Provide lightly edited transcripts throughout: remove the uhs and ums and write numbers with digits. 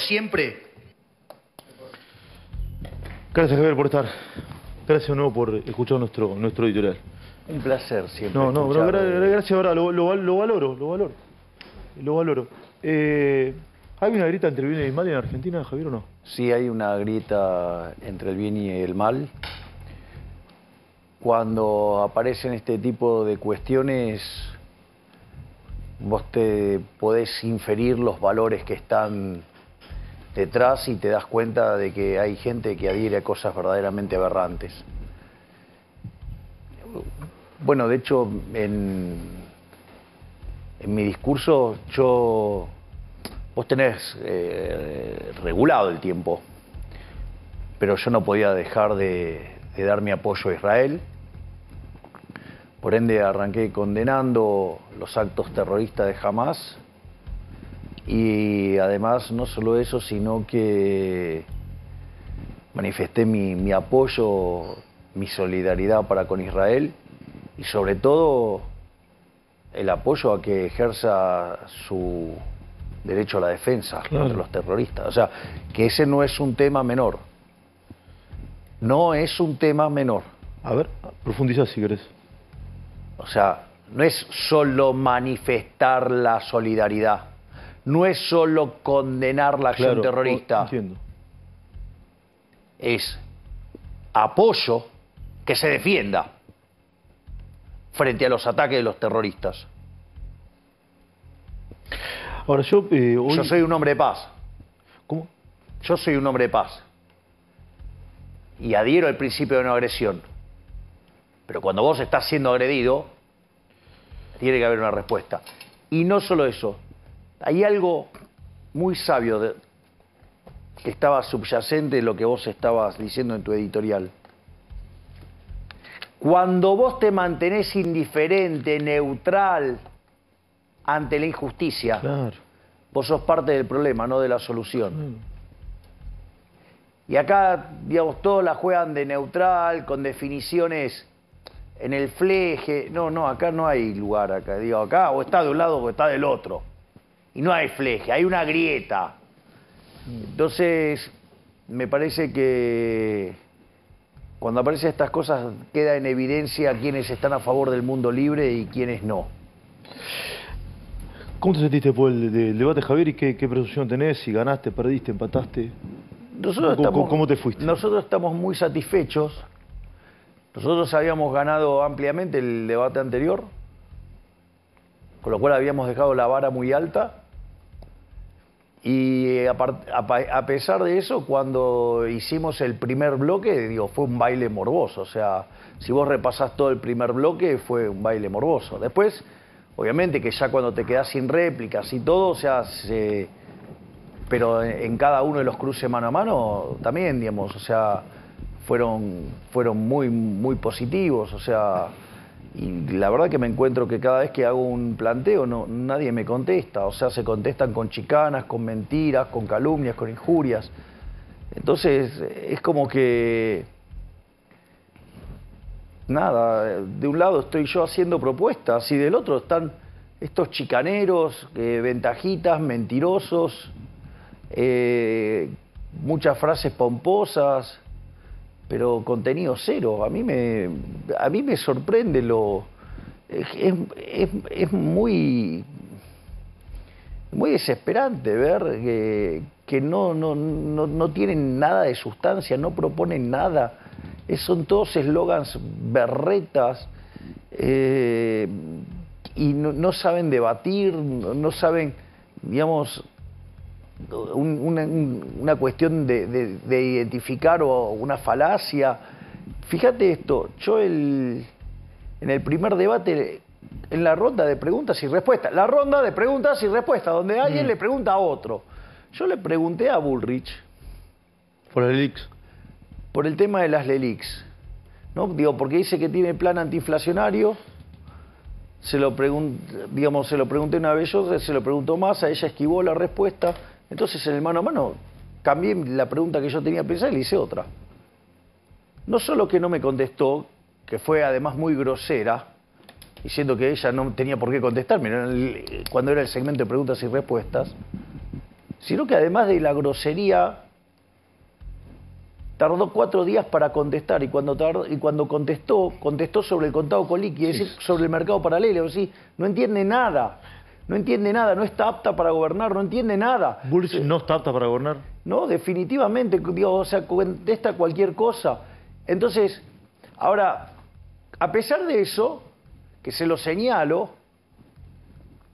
siempre. Gracias, Javier, por estar. Gracias de nuevo por escuchar nuestro editorial. Un placer siempre. No, pero gracias, ahora lo valoro. ¿Hay una grieta entre el bien y el mal en Argentina, Javier, o no? Sí, hay una grieta entre el bien y el mal. Cuando aparecen este tipo de cuestiones, vos te podés inferir los valores que están detrás y te das cuenta de que hay gente que adhiere a cosas verdaderamente aberrantes. Bueno, de hecho, en mi discurso vos tenés regulado el tiempo, pero yo no podía dejar de dar mi apoyo a Israel. Por ende, arranqué condenando los actos terroristas de Hamás y además no solo eso, sino que manifesté mi apoyo, mi solidaridad para con Israel y sobre todo el apoyo a que ejerza su derecho a la defensa contra los terroristas. O sea, que ese no es un tema menor. No es un tema menor. A ver, profundiza si querés. O sea, no es solo manifestar la solidaridad, no es solo condenar la acción terrorista. Entiendo. Es apoyo que se defienda frente a los ataques de los terroristas. Ahora yo... Yo soy un hombre de paz. ¿Cómo? Yo soy un hombre de paz. Y adhiero al principio de no agresión. Pero cuando vos estás siendo agredido, tiene que haber una respuesta. Y no solo eso. Hay algo muy sabio que estaba subyacente de lo que vos estabas diciendo en tu editorial. Cuando vos te mantenés indiferente, neutral ante la injusticia, vos sos parte del problema, no de la solución. Y acá, digamos, todos la juegan de neutral, con definiciones en el fleje. No, acá no hay lugar. Acá o está de un lado o está del otro. Y no hay fleje, hay una grieta. Entonces, me parece que cuando aparecen estas cosas queda en evidencia quiénes están a favor del mundo libre y quiénes no. ¿Cómo te sentiste después del debate, Javier? ¿Y qué percepción tenés? Si ganaste, perdiste, empataste. ¿Cómo te fuiste? Nosotros estamos muy satisfechos. Nosotros habíamos ganado ampliamente el debate anterior, con lo cual habíamos dejado la vara muy alta. Y a pesar de eso, cuando hicimos el primer bloque, fue un baile morboso. O sea, si vos repasás todo el primer bloque, fue un baile morboso. Después, obviamente que ya cuando te quedás sin réplicas y todo, o sea, pero en cada uno de los cruces mano a mano también, digamos, o sea, fueron muy, muy positivos, o sea, y la verdad que me encuentro que cada vez que hago un planteo nadie me contesta, o sea, se contestan con chicanas, con mentiras, con calumnias, con injurias. Entonces, es como que, nada, de un lado estoy yo haciendo propuestas y del otro están estos chicaneros, ventajitas, mentirosos, muchas frases pomposas, pero contenido cero. A mí me sorprende es muy desesperante ver que no tienen nada de sustancia, no proponen nada. Son todos eslogans berretas y no saben debatir, no saben, digamos, una cuestión de identificar o una falacia. Fíjate esto, yo en el primer debate, en la ronda de preguntas y respuestas, donde alguien le pregunta a otro, yo le pregunté a Bullrich por las LELIQs, por el tema de las LELIQs, ¿no? Porque dice que tiene plan antiinflacionario. Se lo pregunté una vez yo, se lo preguntó más, a ella esquivó la respuesta. Entonces, en el mano a mano, cambié la pregunta que yo tenía pensada y le hice otra. No solo que no me contestó, que fue además muy grosera, diciendo que ella no tenía por qué contestarme cuando era el segmento de preguntas y respuestas, sino que además de la grosería, tardó 4 días para contestar, y cuando contestó sobre el contado con liqui, es decir, sobre el mercado paralelo. Es decir, no entiende nada, no está apta para gobernar, no entiende nada. ¿Bullrich no está apta para gobernar? No, definitivamente, digo, o sea, contesta cualquier cosa. Entonces, ahora, a pesar de eso, que se lo señalo,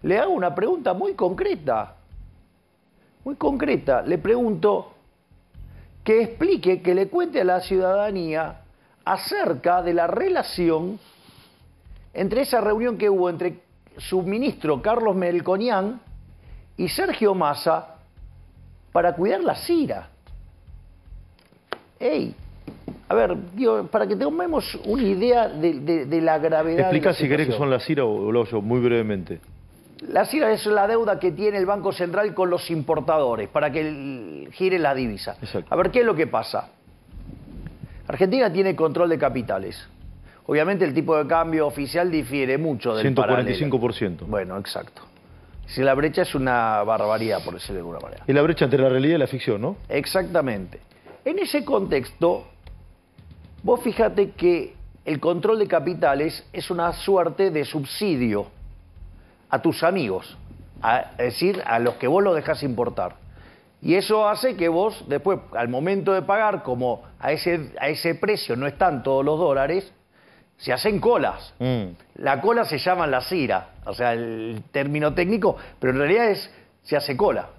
le hago una pregunta muy concreta. Muy concreta. Le pregunto que explique, que le cuente a la ciudadanía acerca de la relación entre esa reunión que hubo entre su ministro Carlos Melconian y Sergio Massa para cuidar la Cira. ¡Ey! A ver, digo, para que tomemos una idea de la gravedad. Explica si querés que son la Cira o lo hago muy brevemente. La Cira es la deuda que tiene el Banco Central con los importadores para que gire la divisa. Exacto. A ver, ¿qué es lo que pasa? Argentina tiene control de capitales. Obviamente el tipo de cambio oficial difiere mucho del 145%. Bueno, exacto. Si la brecha es una barbaridad, por decirlo de alguna manera. Es la brecha entre la realidad y la ficción, ¿no? Exactamente. En ese contexto, vos fíjate que el control de capitales es una suerte de subsidio a tus amigos, es decir, a los que vos lo dejás importar. Y eso hace que vos, después, al momento de pagar, como a ese precio no están todos los dólares, se hacen colas. La cola se llama la Cira, o sea, el término técnico, pero en realidad se hace cola,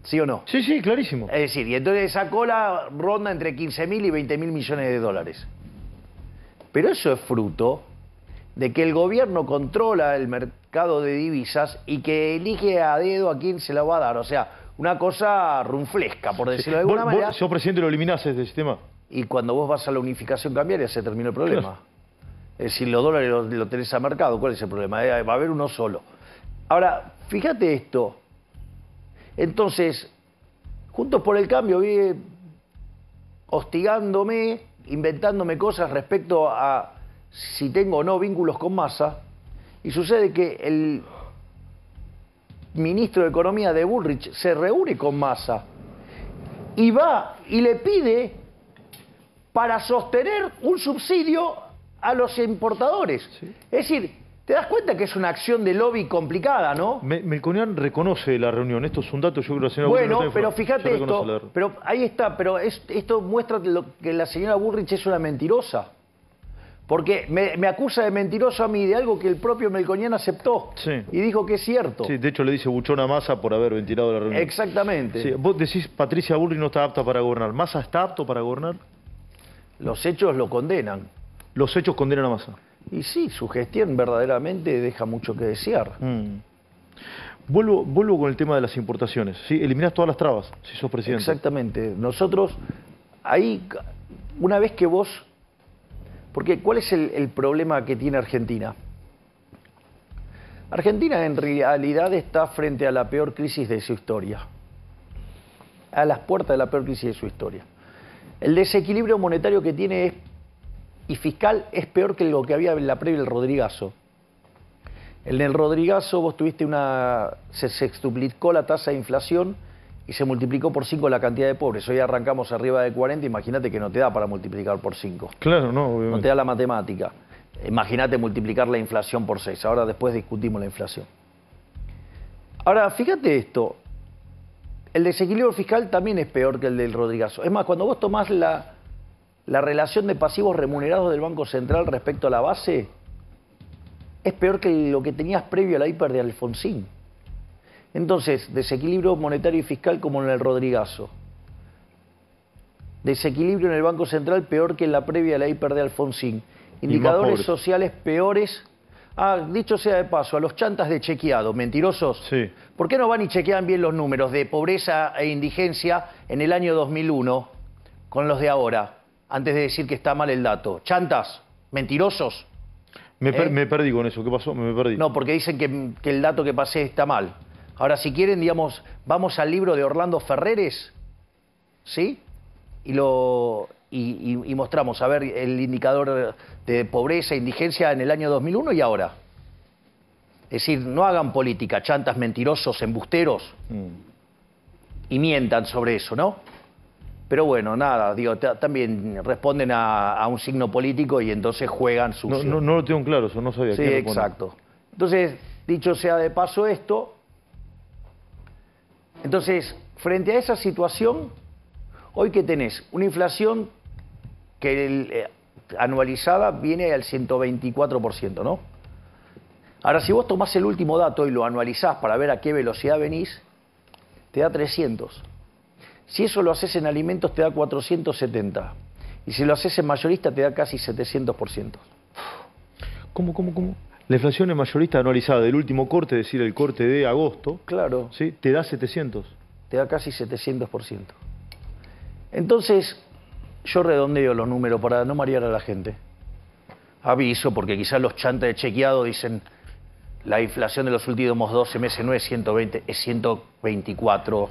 ¿sí o no? Sí, sí, clarísimo. Es decir, y entonces esa cola ronda entre 15.000 y 20.000 millones de dólares. Pero eso es fruto de que el gobierno controla el mercado de divisas y que elige a dedo a quién se la va a dar. O sea, una cosa runflesca, por decirlo de alguna manera. ¿Vos, señor presidente, lo eliminás ese sistema? Y cuando vos vas a la unificación cambiaria se terminó el problema. Claro. Es decir, los dólares lo tenés a mercado. ¿Cuál es el problema? Va a haber uno solo. Ahora, fíjate esto. Entonces, Juntos por el Cambio vive hostigándome, inventándome cosas respecto a si tengo o no vínculos con Massa, y sucede que el ministro de Economía de Bullrich se reúne con Massa y va y le pide para sostener un subsidio a los importadores. Sí. Es decir, te das cuenta que es una acción de lobby complicada, ¿no? Melconian reconoce la reunión. Esto es un dato, yo creo que la señora Bueno, Bullrich pero fíjate esto, pero ahí está, pero esto muestra que la señora Bullrich es una mentirosa. Porque me acusa de mentiroso a mí de algo que el propio Melconian aceptó. Sí. Y dijo que es cierto. Sí, de hecho le dice buchón a Massa por haber ventilado la reunión. Exactamente. Sí, vos decís Patricia Bullrich no está apta para gobernar. ¿Massa está apto para gobernar? Los hechos lo condenan. Los hechos condenan a Massa. Y sí, su gestión verdaderamente deja mucho que desear. Vuelvo con el tema de las importaciones. ¿Sí? Eliminás todas las trabas si sos presidente. Exactamente. Nosotros, ahí, una vez que vos... Porque, ¿cuál es el problema que tiene Argentina? Argentina en realidad está frente a la peor crisis de su historia. A las puertas de la peor crisis de su historia. El desequilibrio monetario que tiene y fiscal es peor que lo que había en la previa del Rodrigazo. En el Rodrigazo vos tuviste se sextuplicó la tasa de inflación y se multiplicó por 5 la cantidad de pobres. Hoy arrancamos arriba de 40, imagínate que no te da para multiplicar por 5. Claro, no, obviamente. No te da la matemática. Imagínate multiplicar la inflación por 6. Ahora después discutimos la inflación. Ahora, fíjate esto. El desequilibrio fiscal también es peor que el del Rodrigazo. Es más, cuando vos tomás la relación de pasivos remunerados del Banco Central respecto a la base, es peor que lo que tenías previo a la hiper de Alfonsín. Entonces, desequilibrio monetario y fiscal como en el Rodrigazo. Desequilibrio en el Banco Central peor que en la previa a la hiper de Alfonsín. Indicadores sociales peores. Dicho sea de paso, a los chantas de chequeado, mentirosos, sí. ¿Por qué no van y chequean bien los números de pobreza e indigencia en el año 2001 con los de ahora, antes de decir que está mal el dato? Chantas, mentirosos. Me perdí con eso, ¿qué pasó? Me perdí. No, porque dicen que el dato que pasé está mal. Ahora, si quieren, digamos, vamos al libro de Orlando Ferreres, ¿sí? Y mostramos, a ver, el indicador de pobreza e indigencia en el año 2001 y ahora. Es decir, no hagan política, chantas, mentirosos, embusteros. y mientan sobre eso, ¿no? Pero bueno, nada, digo, también responden a un signo político y entonces juegan sucio. No lo tengo claro, eso no sabía. Sí, exacto. Entonces, dicho sea de paso esto, entonces, frente a esa situación, hoy que tenés una inflación que anualizada viene al 124%, ¿no? Ahora, si vos tomás el último dato y lo anualizás para ver a qué velocidad venís, te da 300. Si eso lo haces en alimentos, te da 470. Y si lo haces en mayorista, te da casi 700%. ¿Cómo? La inflación en mayorista anualizada del último corte, es decir, el corte de agosto, claro, ¿sí? Te da 700. Te da casi 700%. Entonces, yo redondeo los números para no marear a la gente. Aviso, porque quizás los chantas de chequeado dicen la inflación de los últimos 12 meses no es 120, es 124.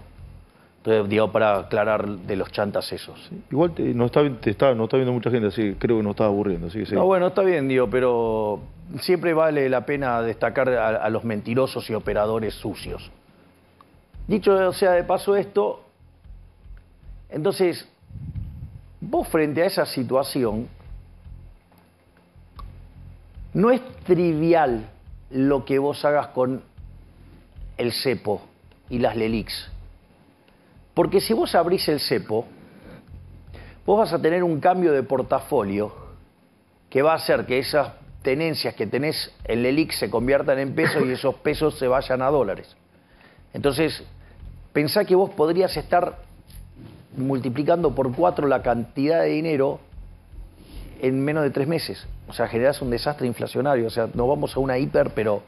Entonces, digo, para aclarar de los chantas esos. Sí. Igual no está viendo mucha gente, así que creo que no está aburriendo. Así que sí. No, bueno, está bien, digo, pero siempre vale la pena destacar a los mentirosos y operadores sucios. Dicho sea de paso esto, entonces, vos frente a esa situación, no es trivial lo que vos hagas con el cepo y las LELIQs. Porque si vos abrís el cepo, vos vas a tener un cambio de portafolio que va a hacer que esas tenencias que tenés en LELIQ se conviertan en pesos y esos pesos se vayan a dólares. Entonces, pensá que vos podrías estar multiplicando por 4 la cantidad de dinero en menos de 3 meses. O sea, generás un desastre inflacionario. O sea, no vamos a una hiper, pero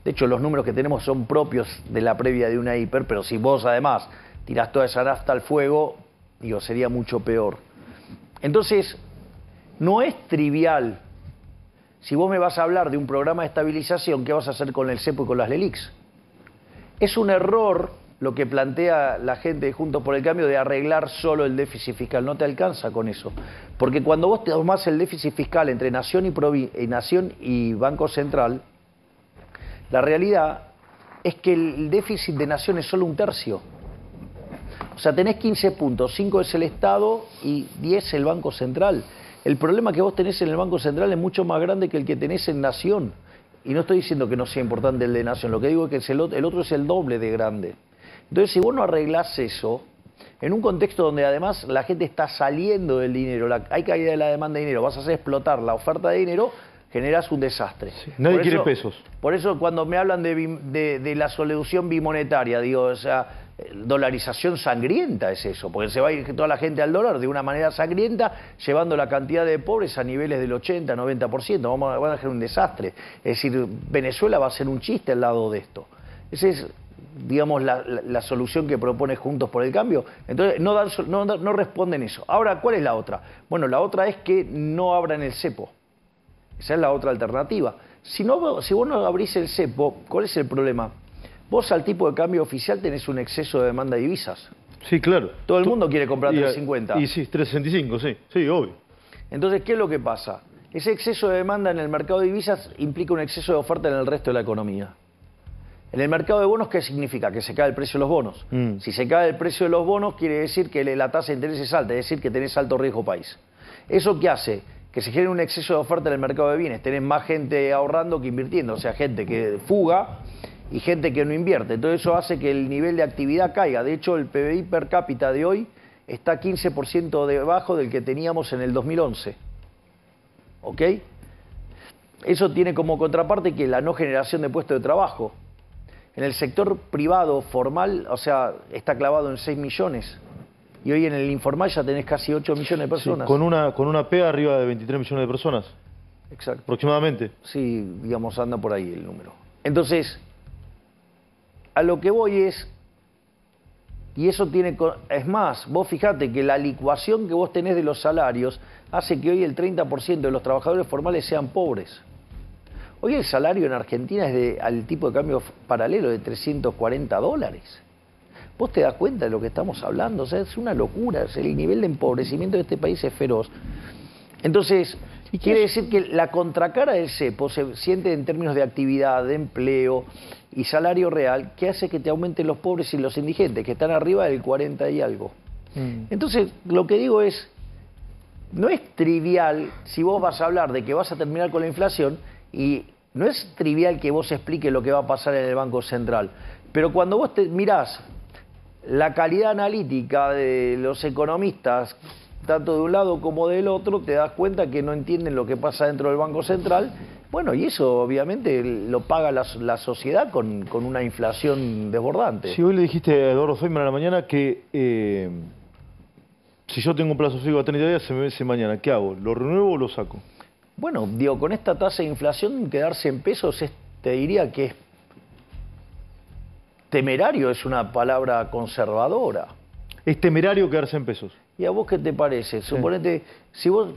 de hecho los números que tenemos son propios de la previa de una hiper, pero si vos además tirás toda esa nafta al fuego, digo, sería mucho peor. Entonces, no es trivial. Si vos me vas a hablar de un programa de estabilización, ¿qué vas a hacer con el cepo y con las LELIQs? Es un error lo que plantea la gente de Juntos por el Cambio de arreglar solo el déficit fiscal. No te alcanza con eso. Porque cuando vos tomás el déficit fiscal entre Nación y Banco Central, la realidad es que el déficit de Nación es solo 1/3. O sea, tenés 15 puntos, 5 es el Estado y 10 el Banco Central. El problema que vos tenés en el Banco Central es mucho más grande que el que tenés en Nación. Y no estoy diciendo que no sea importante el de Nación, lo que digo es que el otro es el doble de grande. Entonces, si vos no arreglás eso, en un contexto donde además la gente está saliendo del dinero, hay caída de la demanda de dinero, vas a hacer explotar la oferta de dinero, generás un desastre. Sí, nadie quiere pesos. Por eso cuando me hablan de la solución bimonetaria, digo, o sea, dolarización sangrienta es eso, porque se va a ir toda la gente al dólar de una manera sangrienta, llevando la cantidad de pobres a niveles del 80-90%, van a ser un desastre. Es decir, Venezuela va a ser un chiste al lado de esto. Esa es, digamos, la solución que propone Juntos por el Cambio. Entonces, no responden eso. Ahora, ¿cuál es la otra? Bueno, la otra es que no abran el cepo. Esa es la otra alternativa. Si vos no abrís el cepo, ¿cuál es el problema? Vos al tipo de cambio oficial tenés un exceso de demanda de divisas. Sí, claro. Todo el mundo quiere comprar 3.50. Y sí, 3.65, sí, obvio. Entonces, ¿qué es lo que pasa? Ese exceso de demanda en el mercado de divisas implica un exceso de oferta en el resto de la economía. En el mercado de bonos, ¿qué significa? Que se cae el precio de los bonos. Si se cae el precio de los bonos, quiere decir que la tasa de interés es alta, es decir, que tenés alto riesgo país. ¿Eso qué hace? Que se genere un exceso de oferta en el mercado de bienes. Tenés más gente ahorrando que invirtiendo, o sea, gente que fuga y gente que no invierte. Entonces eso hace que el nivel de actividad caiga. De hecho, el PBI per cápita de hoy está 15% debajo del que teníamos en el 2011. ¿Ok? Eso tiene como contraparte que la no generación de puestos de trabajo. En el sector privado formal, o sea, está clavado en 6 millones. Y hoy en el informal ya tenés casi 8 millones de personas. Sí, con una P arriba de 23 millones de personas. Exacto. Aproximadamente. Sí, digamos, anda por ahí el número. Entonces, a lo que voy es, y eso tiene, es más, vos fijate que la licuación que vos tenés de los salarios hace que hoy el 30% de los trabajadores formales sean pobres. Hoy el salario en Argentina es al tipo de cambio paralelo de $340. ¿Vos te das cuenta de lo que estamos hablando? O sea, es una locura, el nivel de empobrecimiento de este país es feroz. Entonces, Y quiere decir que la contracara del cepo se siente en términos de actividad, de empleo y salario real, que hace que te aumenten los pobres y los indigentes, que están arriba del 40 y algo. Entonces, lo que digo es, no es trivial si vos vas a hablar de que vas a terminar con la inflación, y no es trivial que vos expliques lo que va a pasar en el Banco Central. Pero cuando vos mirás la calidad analítica de los economistas, tanto de un lado como del otro, te das cuenta que no entienden lo que pasa dentro del Banco Central. Bueno, y eso obviamente lo paga la sociedad con una inflación desbordante. Si hoy le dijiste a Eduardo Feynman a la mañana que si yo tengo un plazo fijo a 30 días, se me vence mañana, ¿qué hago? ¿Lo renuevo o lo saco? Bueno, digo, con esta tasa de inflación, quedarse en pesos te diría que es temerario, es una palabra conservadora. ¿Es temerario quedarse en pesos? ¿Y a vos qué te parece? Suponete, si vos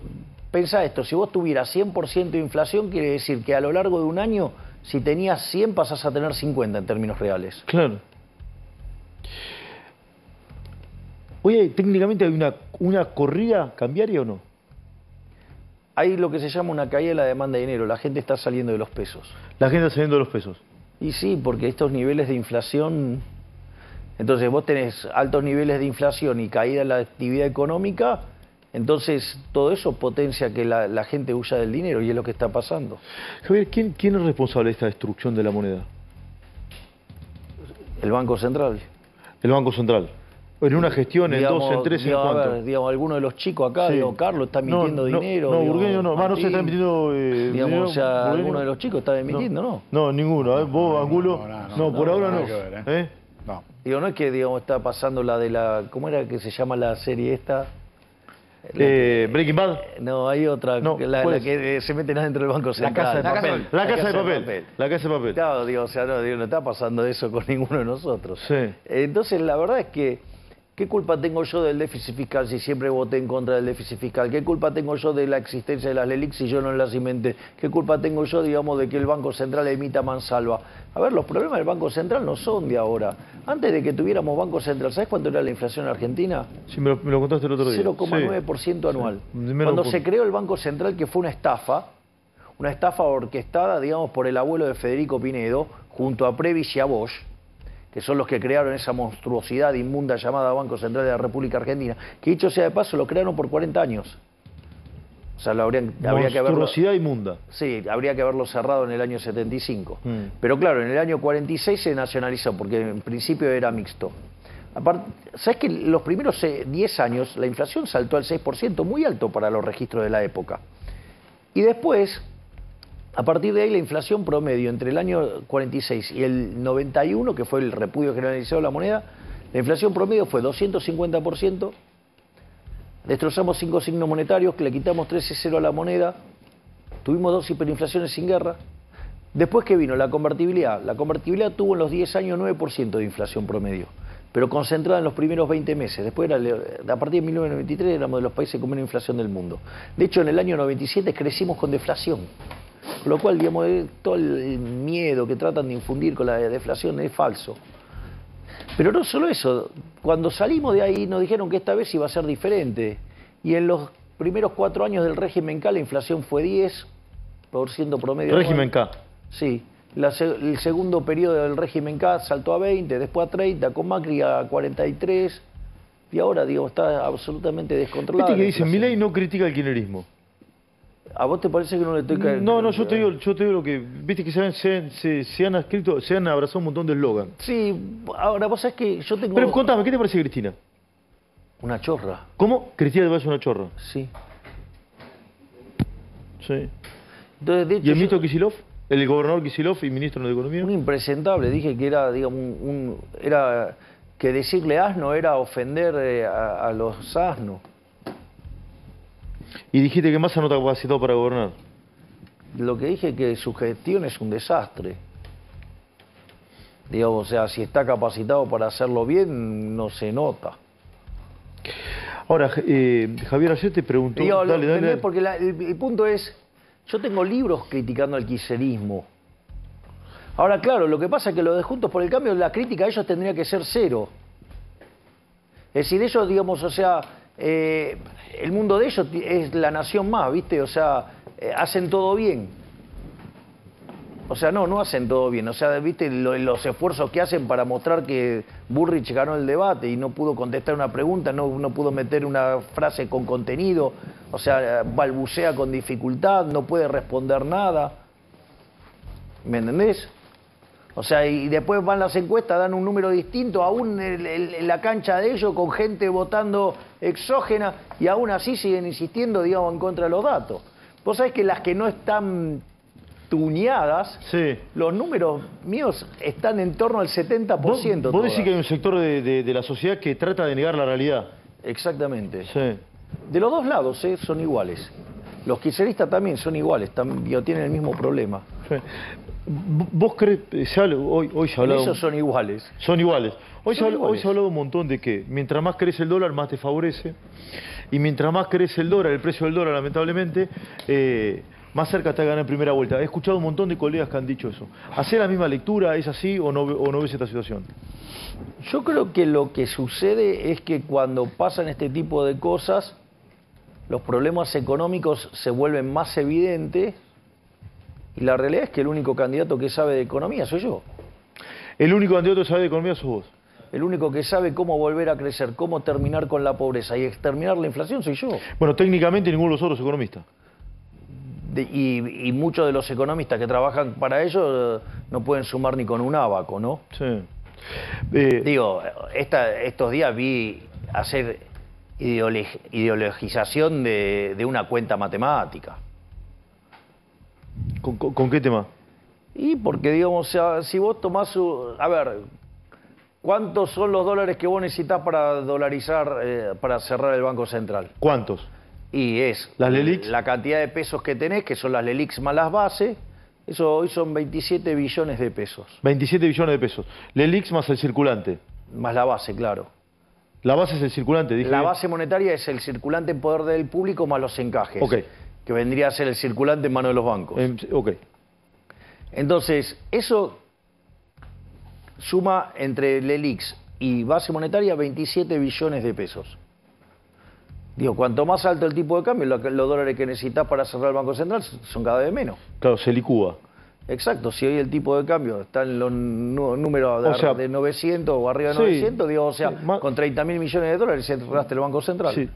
pensás esto, si vos tuvieras 100% de inflación, quiere decir que a lo largo de un año, si tenías 100, pasás a tener 50 en términos reales. Claro. Oye, técnicamente hay una corrida cambiaria o no? Hay lo que se llama una caída de la demanda de dinero, la gente está saliendo de los pesos. La gente está saliendo de los pesos. Y sí, porque estos niveles de inflación... Entonces vos tenés altos niveles de inflación y caída en la actividad económica, entonces todo eso potencia que la gente huya del dinero, y es lo que está pasando. Javier, ¿quién es responsable de esta destrucción de la moneda? El Banco Central. El Banco Central. En una gestión, en dos, en tres, en cuánto. A ver, digamos, alguno de los chicos acá, digo, Carlos, está emitiendo dinero. No, Burgueño no, no se está emitiendo digamos, dinero. O sea, alguno de los chicos está emitiendo, ¿no? No, ninguno. Vos, Angulo, no, por ahora no. No. Digo, no es que, digamos, está pasando la de la... ¿Cómo era que se llama la serie esta? Breaking Bad. No, hay otra, no, la que se meten adentro del Banco Central. La Casa de Papel. La Casa de Papel. Claro, digo, o sea, no está pasando eso con ninguno de nosotros. Sí. Entonces, la verdad es que, ¿qué culpa tengo yo del déficit fiscal si siempre voté en contra del déficit fiscal? ¿Qué culpa tengo yo de la existencia de las LELIC si yo no las inventé? ¿Qué culpa tengo yo, digamos, de que el Banco Central emita mansalva? A ver, los problemas del Banco Central no son de ahora. Antes de que tuviéramos Banco Central, ¿sabes cuánto era la inflación en Argentina? Sí, me lo contaste el otro día. 0,9% anual. Sí. Cuando se creó el Banco Central, que fue una estafa orquestada, digamos, por el abuelo de Federico Pinedo, junto a Previs y a Bosch, que son los que crearon esa monstruosidad inmunda llamada Banco Central de la República Argentina, que dicho sea de paso, lo crearon por 40 años. O sea, habría que haberlo... Monstruosidad inmunda. Sí, habría que haberlo cerrado en el año 75. Pero claro, en el año 46 se nacionalizó, porque en principio era mixto. Aparte, ¿sabes que los primeros 10 años la inflación saltó al 6%, muy alto para los registros de la época? Y después... A partir de ahí, la inflación promedio entre el año 46 y el 91, que fue el repudio generalizado de la moneda, la inflación promedio fue 250%, destrozamos 5 signos monetarios, que le quitamos 13,0 a la moneda, tuvimos 2 hiperinflaciones sin guerra. Después, ¿qué vino? La convertibilidad. La convertibilidad tuvo en los 10 años 9% de inflación promedio, pero concentrada en los primeros 20 meses. Después, a partir de 1993, éramos de los países con menos inflación del mundo. De hecho, en el año 97 crecimos con deflación. Con lo cual, digamos, todo el miedo que tratan de infundir con la deflación es falso. Pero no solo eso, cuando salimos de ahí nos dijeron que esta vez iba a ser diferente. Y en los primeros 4 años del régimen K la inflación fue 10% promedio. ¿Régimen K? Sí. El segundo periodo del régimen K saltó a 20, después a 30, con Macri a 43. Y ahora, digo, está absolutamente descontrolado. Viste que dicen, Milei no critica el kirchnerismo. ¿A vos te parece que no le estoy cayendo? No, yo te digo lo que... Viste que se han abrazado un montón de eslogan. Sí, ahora vos sabés que yo tengo... Pero contame, ¿qué te parece Cristina? Una chorra. ¿Cómo? Cristina te parece una chorra. Sí. Sí. Entonces, de hecho, ¿Y el ministro Kicillof? ¿El gobernador Kicillof y ministro de Economía? Un impresentable. Dije que era, digamos, era que decirle asno era ofender a los asnos. Y dijiste que Massa no está capacitado para gobernar. Lo que dije es que su gestión es un desastre. Digamos, o sea, si está capacitado para hacerlo bien, no se nota. Ahora, Javier, ayer te preguntó... Dale. Porque el punto es, yo tengo libros criticando al kirchnerismo. Ahora, claro, lo que pasa es que lo de Juntos por el Cambio, la crítica a ellos tendría que ser cero. Es decir, ellos, digamos, o sea... el mundo de ellos es la nación más, ¿viste? O sea, hacen todo bien. O sea, no hacen todo bien. O sea, viste los esfuerzos que hacen para mostrar que Bullrich ganó el debate y no pudo contestar una pregunta, no pudo meter una frase con contenido. O sea, balbucea con dificultad, no puede responder nada. ¿Me entendés? O sea, y después van las encuestas, dan un número distinto, aún en la cancha de ellos, con gente votando exógena, y aún así siguen insistiendo, digamos, en contra de los datos. Vos sabés que las que no están tuneadas, Sí. los números míos están en torno al 70%. Vos decís que hay un sector de la sociedad que trata de negar la realidad. Exactamente. Sí. De los dos lados, son iguales. Los kirchneristas también son iguales, tienen el mismo problema. Sí. ¿Vos crees, hoy se ha hablado... Esos son iguales. Son iguales. Hoy se iguales. ha hablado un montón de que mientras más crece el dólar, más te favorece. Y mientras más crece el dólar, el precio del dólar, lamentablemente, más cerca está de ganar en primera vuelta. He escuchado un montón de colegas que han dicho eso. ¿Hacés la misma lectura? ¿Es así o no ves esta situación? Yo creo que lo que sucede es que cuando pasan este tipo de cosas, los problemas económicos se vuelven más evidentes y la realidad es que el único candidato que sabe de economía soy yo. El único candidato que sabe de economía sos vos. El único que sabe cómo volver a crecer, cómo terminar con la pobreza y exterminar la inflación soy yo. Bueno, técnicamente ninguno de los otros economistas. Y muchos de los economistas que trabajan para ello no pueden sumar ni con un ábaco, ¿no? Sí. Digo, estos días vi hacer ideologización de una cuenta matemática. ¿Con qué tema? Y porque, digamos, o sea, si vos tomás... a ver, ¿cuántos son los dólares que vos necesitas para dolarizar, para cerrar el Banco Central? ¿Cuántos? Y es ¿Las LELIQs? la cantidad de pesos que tenés, que son las LELIQs más las bases. Eso hoy son 27 billones de pesos. 27 billones de pesos. LELIX más el circulante. Más la base, claro. La base es el circulante, dije. La base monetaria es el circulante en poder del público más los encajes. Ok. Que vendría a ser el circulante en manos de los bancos. Ok. Entonces, eso suma entre LELIQs y base monetaria 27 billones de pesos. Digo, cuanto más alto el tipo de cambio, los dólares que necesitas para cerrar el Banco Central son cada vez menos. Claro, se licúa. Exacto, si hoy el tipo de cambio está en los números O sea, de 900 o arriba de sí, 900, digo, o sea, sí, con 30.000 millones de dólares cerraste el Banco Central. Sí.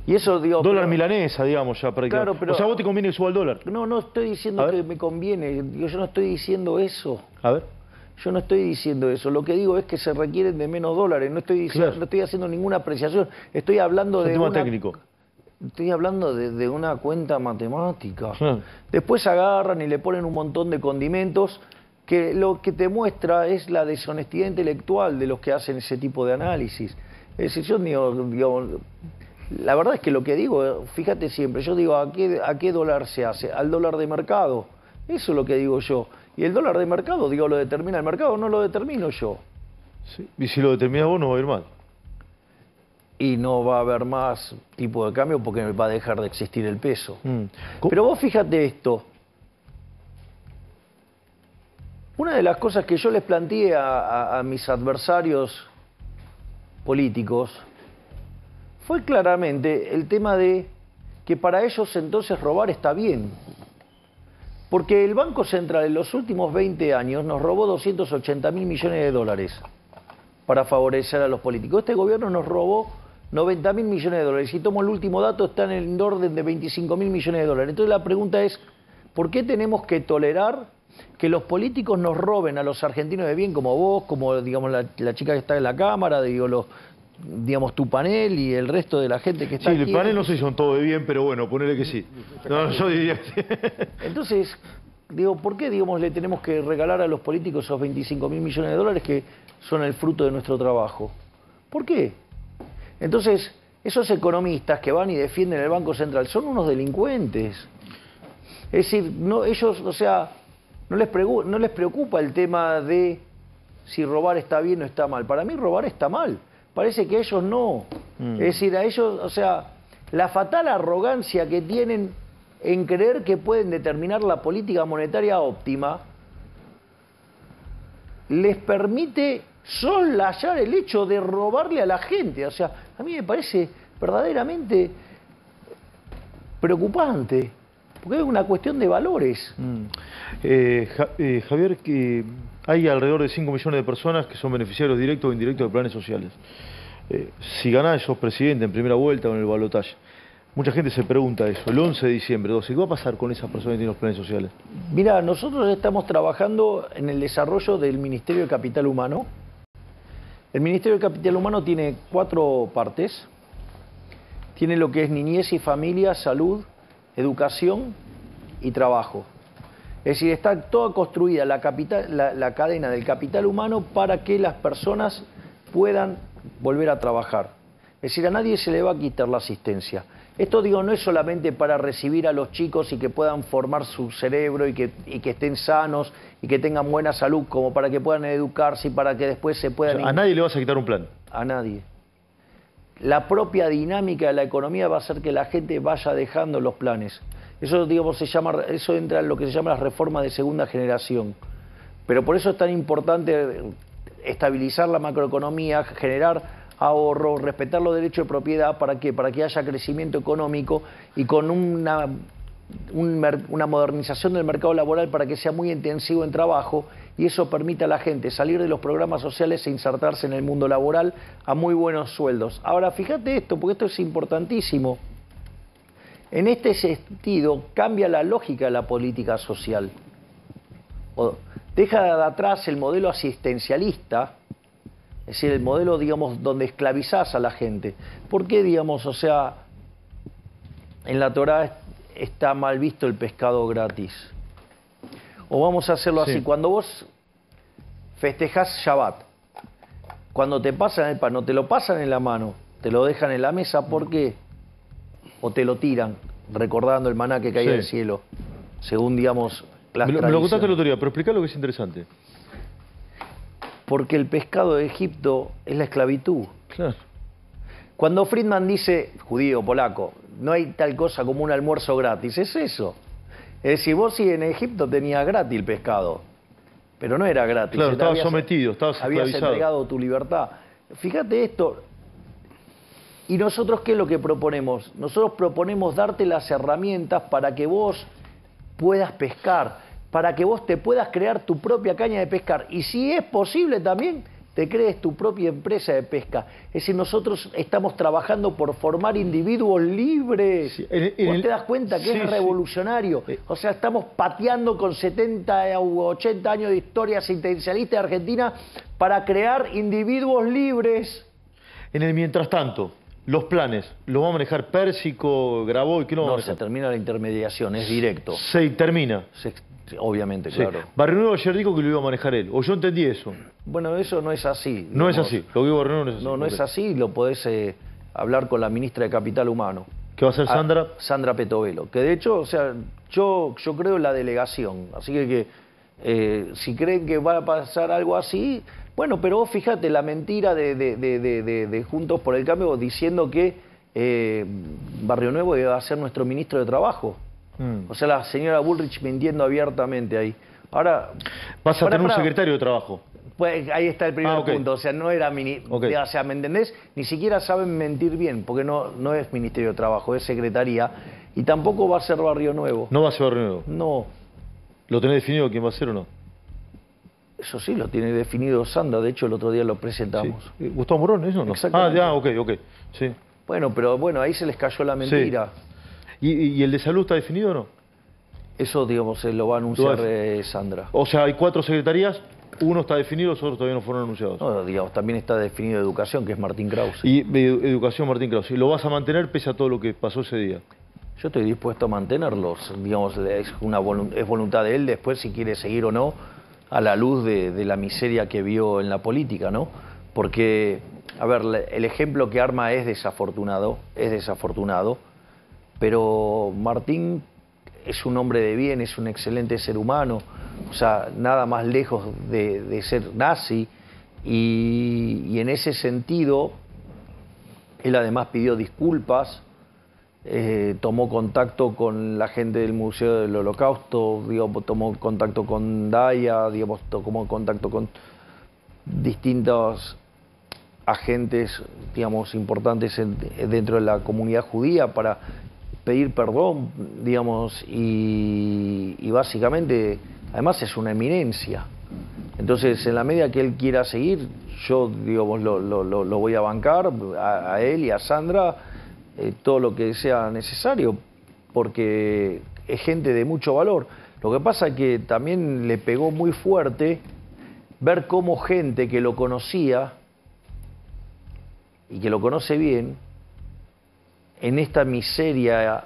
Y eso, digo... Dólar milanesa, digamos, ya prácticamente. Claro, pero... O sea, ¿vos te conviene que suba el dólar? No estoy diciendo que me conviene, yo no estoy diciendo eso. A ver. Yo no estoy diciendo eso, lo que digo es que se requieren de menos dólares, no estoy haciendo ninguna apreciación, estoy hablando de un tema técnico. Estoy hablando de una cuenta matemática. Sí. Después agarran y le ponen un montón de condimentos que lo que te muestra es la deshonestidad intelectual de los que hacen ese tipo de análisis. Es decir, yo digo, la verdad es que lo que digo, fíjate siempre, yo digo, ¿a qué dólar se hace? Al dólar de mercado. Eso es lo que digo yo. Y el dólar de mercado, digo, ¿lo determina el mercado? No lo determino yo. Sí. Y si lo determinas vos, no va a ir mal. Y no va a haber más tipo de cambio porque va a dejar de existir el peso. Mm. Pero vos fíjate esto. Una de las cosas que yo les planteé a mis adversarios políticos fue claramente el tema de que para ellos entonces robar está bien. Porque el Banco Central en los últimos 20 años nos robó 280.000 millones de dólares para favorecer a los políticos. Este gobierno nos robó 90.000 millones de dólares. Si tomo el último dato, está en el orden de 25.000 millones de dólares. Entonces la pregunta es, ¿por qué tenemos que tolerar que los políticos nos roben a los argentinos de bien, como vos, como digamos la chica que está en la Cámara, digamos tu panel y el resto de la gente que está aquí? Sí, el panel no sé si son todos de bien, pero bueno, ponele que sí. No, yo diría que sí. Entonces, digo, ¿por qué digamos le tenemos que regalar a los políticos esos 25.000 millones de dólares que son el fruto de nuestro trabajo? ¿Por qué? Entonces, esos economistas que van y defienden el Banco Central son unos delincuentes. Es decir, no, ellos, o sea, no les preocupa el tema de si robar está bien o está mal. Para mí robar está mal. Parece que a ellos no. Es decir, a ellos, o sea, la fatal arrogancia que tienen en creer que pueden determinar la política monetaria óptima les permite soslayar el hecho de robarle a la gente. O sea, a mí me parece verdaderamente preocupante. Porque es una cuestión de valores. Javier, que hay alrededor de 5 millones de personas que son beneficiarios directos o indirectos de planes sociales. Si ganás, sos presidente en primera vuelta o en el balotaje. Mucha gente se pregunta eso, el 11 de diciembre, 12, ¿qué va a pasar con esas personas que tienen los planes sociales? Mira, nosotros estamos trabajando en el desarrollo del Ministerio de Capital Humano. El Ministerio de Capital Humano tiene 4 partes. Tiene lo que es niñez y familia, salud, educación y trabajo. Es decir, está toda construida la cadena del capital humano para que las personas puedan volver a trabajar. Es decir, a nadie se le va a quitar la asistencia. Esto, digo, no es solamente para recibir a los chicos y que puedan formar su cerebro y que estén sanos y que tengan buena salud, como para que puedan educarse y para que después se puedan... O sea, a nadie le vas a quitar un plan. A nadie. La propia dinámica de la economía va a hacer que la gente vaya dejando los planes. Eso, digamos, eso entra en lo que se llama las reformas de segunda generación. Pero por eso es tan importante estabilizar la macroeconomía, generar ahorro, respetar los derechos de propiedad. ¿Para qué? Para que haya crecimiento económico y con una modernización del mercado laboral para que sea muy intensivo en trabajo y eso permita a la gente salir de los programas sociales e insertarse en el mundo laboral a muy buenos sueldos. Ahora, fíjate esto, porque esto es importantísimo. En este sentido, cambia la lógica de la política social. Deja de atrás el modelo asistencialista, es decir, el modelo, digamos, donde esclavizás a la gente. ¿Por qué, digamos, o sea, en la Torá está mal visto el pescado gratis? O vamos a hacerlo así, cuando vos festejás Shabbat, cuando te pasan el pan, no te lo pasan en la mano, te lo dejan en la mesa, ¿por qué? O te lo tiran, recordando el maná que caía del cielo, según, digamos, las tradiciones. Me lo contaste el otro día, pero explica lo que es interesante. Porque el pescado de Egipto es la esclavitud. Claro. Cuando Friedman dice, judío, polaco, no hay tal cosa como un almuerzo gratis, es eso. Es decir, vos sí en Egipto tenías gratis el pescado, pero no era gratis. Claro, estabas sometido, estabas esclavizado. Habías entregado tu libertad. Fíjate esto. ¿Y nosotros qué es lo que proponemos? Nosotros proponemos darte las herramientas para que vos puedas pescar, para que vos te puedas crear tu propia caña de pescar. Y si es posible también, te crees tu propia empresa de pesca. Es decir, nosotros estamos trabajando por formar individuos libres. Sí, ¿vos te das cuenta que es revolucionario? Sí. O sea, estamos pateando con 70 u 80 años de historia asistencialista de Argentina para crear individuos libres. En el mientras tanto, los planes, ¿los va a manejar Pérsico, Grabois? ¿Qué no va a manejar? Se termina la intermediación, es directo. Se termina. Obviamente, sí. Claro. Barrio Nuevo ayer dijo que lo iba a manejar él, o yo entendí eso. Bueno, eso no es así. No es así, lo que digo Barrio Nuevo no es así. No es así, lo podés hablar con la ministra de Capital Humano. ¿Qué va a hacer Sandra? Sandra Petovelo, que de hecho, o sea, yo creo en la delegación, así que si creen que va a pasar algo así, bueno, pero vos fíjate la mentira de Juntos por el Cambio diciendo que Barrio Nuevo iba a ser nuestro ministro de Trabajo. O sea, la señora Bullrich mintiendo abiertamente ahí. Ahora, vas a tener un secretario de Trabajo. Pues ahí está el primer punto. O sea, no era o sea, ¿me entendés? Ni siquiera saben mentir bien, porque no es Ministerio de Trabajo, es Secretaría. Y tampoco va a ser Barrio Nuevo. ¿No va a ser Barrio Nuevo? No. ¿Lo tenés definido quién va a ser o no? Eso sí, lo tiene definido Sandra. De hecho, el otro día lo presentamos. Sí. ¿Gustavo Morón, eso no? Exactamente. Ok. Sí. Bueno, pero ahí se les cayó la mentira. Sí. ¿Y el de salud está definido o no? Eso, digamos, se lo va a anunciar Sandra. O sea, hay 4 secretarías, uno está definido, los otros todavía no fueron anunciados. No, digamos, también está definido educación, que es Martín Krause. Y educación, Martín Krause. ¿Y lo vas a mantener pese a todo lo que pasó ese día? Yo estoy dispuesto a mantenerlos. Digamos, es voluntad de él después si quiere seguir o no, a la luz de la miseria que vio en la política, ¿no? Porque, a ver, el ejemplo que arma es desafortunado, pero Martín es un hombre de bien, es un excelente ser humano, o sea, nada más lejos de ser nazi, y en ese sentido, él además pidió disculpas, tomó contacto con la gente del Museo del Holocausto, digamos, tomó contacto con Daya, digamos, tomó contacto con distintos agentes, digamos, importantes dentro de la comunidad judía para pedir perdón, digamos, y básicamente, además es una eminencia. Entonces, en la medida que él quiera seguir, yo, digamos, lo voy a bancar a él y a Sandra todo lo que sea necesario, porque es gente de mucho valor. Lo que pasa es que también le pegó muy fuerte ver cómo gente que lo conocía y que lo conoce bien, en esta miseria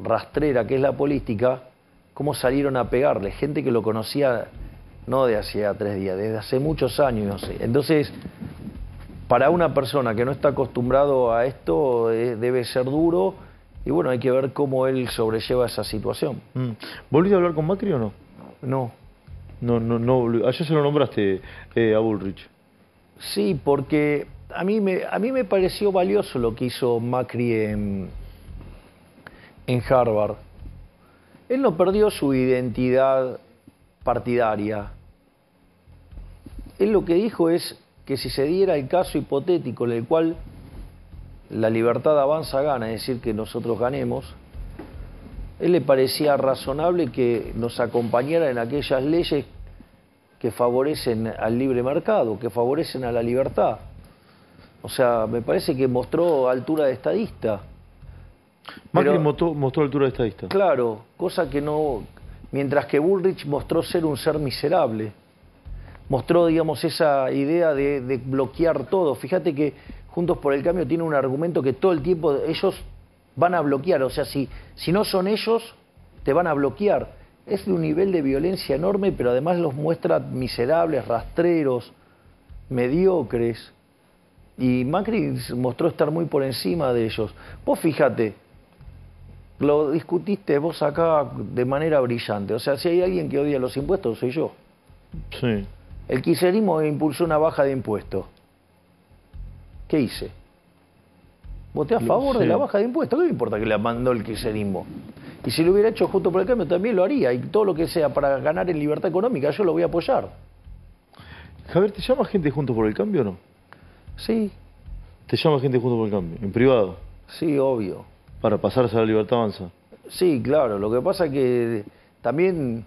rastrera que es la política, cómo salieron a pegarle. Gente que lo conocía no de hacía 3 días, desde hace muchos años, no sé. Entonces, para una persona que no está acostumbrado a esto, debe ser duro, y bueno, hay que ver cómo él sobrelleva esa situación. ¿Volviste a hablar con Macri o no? No. No, ayer se lo nombraste a Bullrich. Sí, porque a mí me pareció valioso lo que hizo Macri en Harvard. Él no perdió su identidad partidaria. Él lo que dijo es que si se diera el caso hipotético en el cual la libertad avanza gana, es decir, que nosotros ganemos, él le parecía razonable que nos acompañara en aquellas leyes que favorecen al libre mercado, que favorecen a la libertad. O sea, me parece que mostró altura de estadista. Macri mostró altura de estadista. Claro, cosa que no... Mientras que Bullrich mostró ser un ser miserable. Mostró, digamos, esa idea de bloquear todo. Fíjate que Juntos por el Cambio tiene un argumento que todo el tiempo ellos van a bloquear. O sea, si no son ellos, te van a bloquear. Es de un nivel de violencia enorme, pero además los muestra miserables, rastreros, mediocres. Y Macri mostró estar muy por encima de ellos. Vos fíjate, lo discutiste vos acá de manera brillante. O sea, si hay alguien que odia los impuestos, soy yo. Sí. El kirchnerismo impulsó una baja de impuestos. ¿Qué hice? Voté a favor de la baja de impuestos. ¿Qué me importa que la mandó el kirchnerismo? Y si lo hubiera hecho Juntos por el Cambio también lo haría. Y todo lo que sea para ganar en libertad económica, yo lo voy a apoyar. Javier, ¿te llama gente Juntos por el Cambio o no? Sí. ¿Te llama gente Juntos por el Cambio? ¿En privado? Sí, obvio. ¿Para pasarse a la libertad avanza? Sí, claro. Lo que pasa es que también...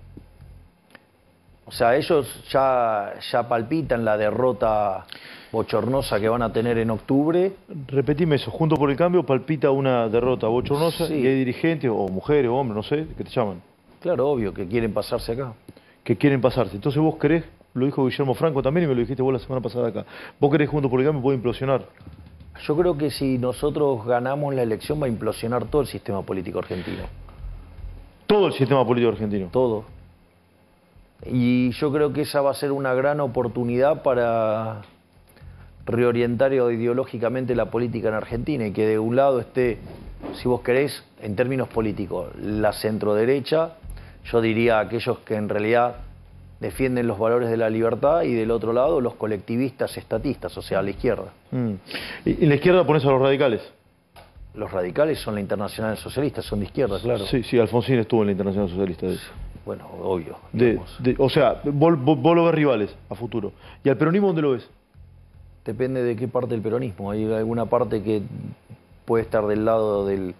O sea, ellos ya palpitan la derrota bochornosa que van a tener en octubre. Repetime eso, Juntos por el Cambio palpita una derrota bochornosa, Sí. y hay dirigentes, o mujeres, o hombres, no sé, que te llaman. Claro, obvio, que quieren pasarse acá. Que quieren pasarse. Entonces vos querés, lo dijo Guillermo Franco también y me lo dijiste vos la semana pasada acá, vos querés Juntos por el Cambio, puede implosionar. Yo creo que si nosotros ganamos la elección va a implosionar todo el sistema político argentino. Todo el sistema político argentino. Todo. Y yo creo que esa va a ser una gran oportunidad para reorientar ideológicamente la política en Argentina y que de un lado esté, si vos querés, en términos políticos, la centroderecha, yo diría aquellos que en realidad defienden los valores de la libertad, y del otro lado los colectivistas estatistas, o sea, la izquierda. ¿Y en la izquierda pones a los radicales? Los radicales son la Internacional Socialista, son de izquierda, claro. Sí, Alfonsín estuvo en la Internacional Socialista. Bueno, obvio. O sea, vos lo ves rivales a futuro. ¿Y al peronismo dónde lo ves? Depende de qué parte del peronismo. Hay alguna parte que puede estar del lado de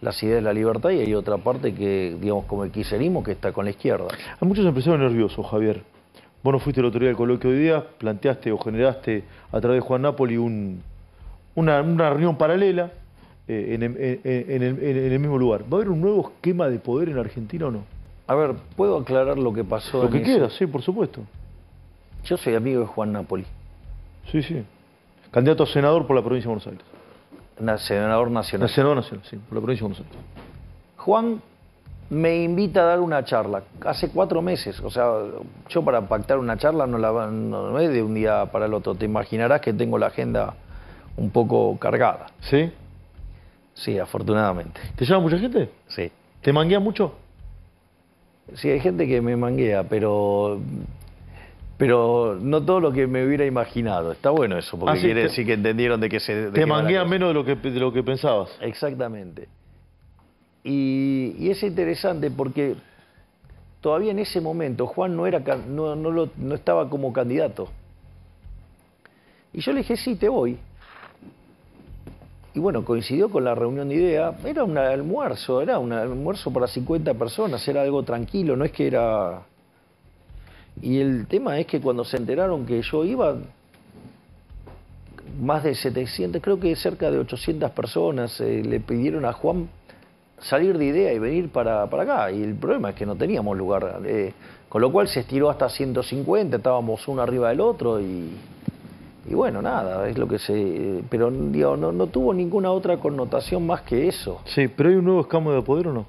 las ideas de la libertad, y hay otra parte que, digamos, como el kirchnerismo, que está con la izquierda. Hay muchos empresarios nerviosos, Javier. Vos no fuiste el otro día del coloquio de ideas, planteaste o generaste a través de Juan Napoli una reunión paralela en el mismo lugar. ¿Va a haber un nuevo esquema de poder en Argentina o no? A ver, ¿puedo aclarar lo que pasó? Lo que quieras, sí, por supuesto. Yo soy amigo de Juan Napoli. Sí, sí. Candidato a senador por la provincia de Buenos Aires. Senador nacional. Senador nacional, sí, por la provincia de Buenos Aires. Juan me invita a dar una charla hace 4 meses. O sea, yo para pactar una charla no es de un día para el otro. Te imaginarás que tengo la agenda un poco cargada. ¿Sí? Sí, afortunadamente. ¿Te llama mucha gente? Sí. ¿Te manguea mucho? Sí, hay gente que me manguea, pero no todo lo que me hubiera imaginado. Está bueno eso, porque sí, quiere decir que entendieron de que se... Te manguea menos de lo que pensabas. Exactamente. Y es interesante porque todavía en ese momento Juan no estaba como candidato. Y yo le dije, sí, te voy. Y bueno, coincidió con la reunión de ideas. Era un almuerzo para 50 personas, era algo tranquilo, no es que era... Y el tema es que cuando se enteraron que yo iba, más de 700, creo que cerca de 800 personas le pidieron a Juan salir de idea y venir para acá. Y el problema es que no teníamos lugar, con lo cual se estiró hasta 150, estábamos uno arriba del otro y bueno, nada, es lo que se... Pero digo, no tuvo ninguna otra connotación más que eso. Sí, pero ¿hay un nuevo esquema de poder o no?